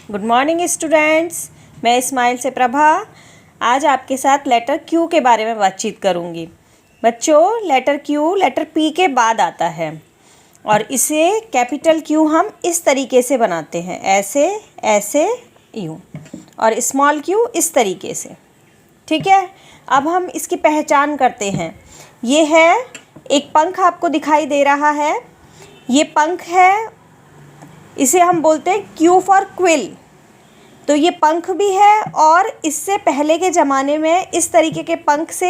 Good morning students. मैं इस्माइल से प्रभा आज आपके साथ लेटर क्यू के बारे में बातचीत करूंगी। बच्चों, लेटर क्यू लेटर पी के बाद आता है और इसे कैपिटल क्यू हम इस तरीके से बनाते हैं, ऐसे ऐसे यूँ, और स्मॉल क्यू इस तरीके से। ठीक है, अब हम इसकी पहचान करते हैं। ये है एक पंख आपको दिखाई दे रहा है, ये पंख है, इसे हम बोलते हैं क्यू फॉर क्विल। तो ये पंख भी है और इससे पहले के ज़माने में इस तरीके के पंख से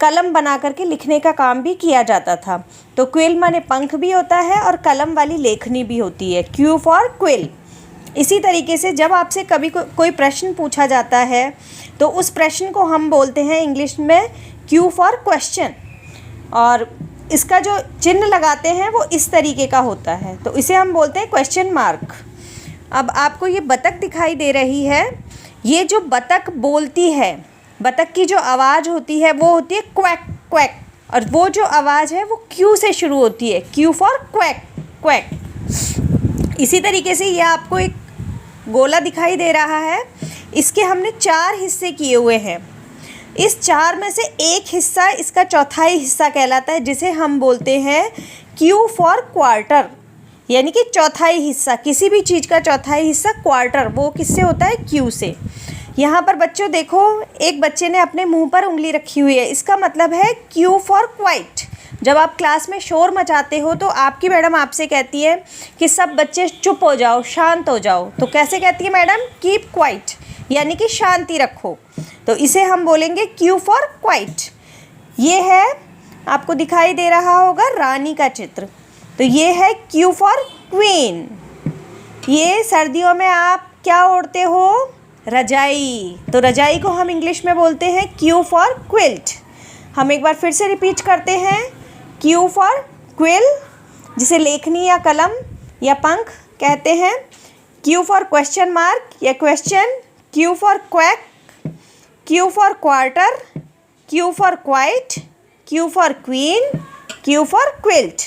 कलम बना करके लिखने का काम भी किया जाता था। तो क्विल माने पंख भी होता है और कलम वाली लेखनी भी होती है, क्यू फॉर क्विल। इसी तरीके से जब आपसे कभी कोई प्रश्न पूछा जाता है तो उस प्रश्न को हम बोलते हैं इंग्लिश में क्यू फॉर क्वेश्चन, और इसका जो चिन्ह लगाते हैं वो इस तरीके का होता है, तो इसे हम बोलते हैं क्वेश्चन मार्क। अब आपको ये बतख दिखाई दे रही है, ये जो बतख बोलती है, बतख की जो आवाज़ होती है वो होती है क्वैक क्वैक, और वो जो आवाज़ है वो क्यू से शुरू होती है, क्यू फॉर क्वैक क्वैक। इसी तरीके से ये आपको एक गोला दिखाई दे रहा है, इसके हमने 4 हिस्से किए हुए हैं। इस 4 में से एक हिस्सा इसका चौथाई हिस्सा कहलाता है, जिसे हम बोलते हैं क्यू फॉर क्वार्टर, यानी कि चौथाई हिस्सा। किसी भी चीज़ का चौथाई हिस्सा क्वार्टर, वो किससे होता है? क्यू से। यहाँ पर बच्चों देखो, एक बच्चे ने अपने मुंह पर उंगली रखी हुई है, इसका मतलब है क्यू फॉर क्वाइट। जब आप क्लास में शोर मचाते हो तो आपकी मैडम आपसे कहती है कि सब बच्चे चुप हो जाओ, शांत हो जाओ, तो कैसे कहती है मैडम? कीप क्वाइट, यानी कि शांति रखो। तो इसे हम बोलेंगे क्यू फॉर क्वाइट। ये है, आपको दिखाई दे रहा होगा रानी का चित्र, तो ये है क्यू फॉर क्वीन। ये सर्दियों में आप क्या ओढ़ते हो? रजाई। तो रजाई को हम इंग्लिश में बोलते हैं क्यू फॉर क्विल्ट। हम एक बार फिर से रिपीट करते हैं, क्यू फॉर क्विल, जिसे लेखनी या कलम या पंख कहते हैं। क्यू फॉर क्वेश्चन मार्क या question, Q for quack, Q for quarter, Q for quite, Q for queen, Q for quilt.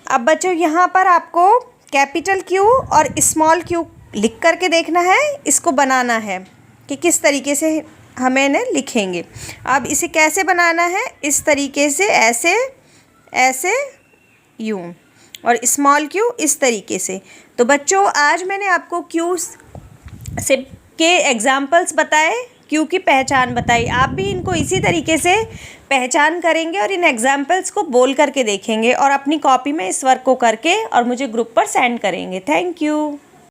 अब बच्चों यहाँ पर आपको कैपिटल क्यू और स्मॉल क्यू लिख करके देखना है, इसको बनाना है कि किस तरीके से हमें इन्हें लिखेंगे। अब इसे कैसे बनाना है? इस तरीके से, ऐसे ऐसे यूँ, और स्मॉल क्यू इस तरीके से। तो बच्चों, आज मैंने आपको क्यू से के एग्जाम्पल्स बताए, क्यू की पहचान बताई। आप भी इनको इसी तरीके से पहचान करेंगे और इन एग्जाम्पल्स को बोल करके देखेंगे और अपनी कॉपी में इस वर्क को करके और मुझे ग्रुप पर सेंड करेंगे। Thank you.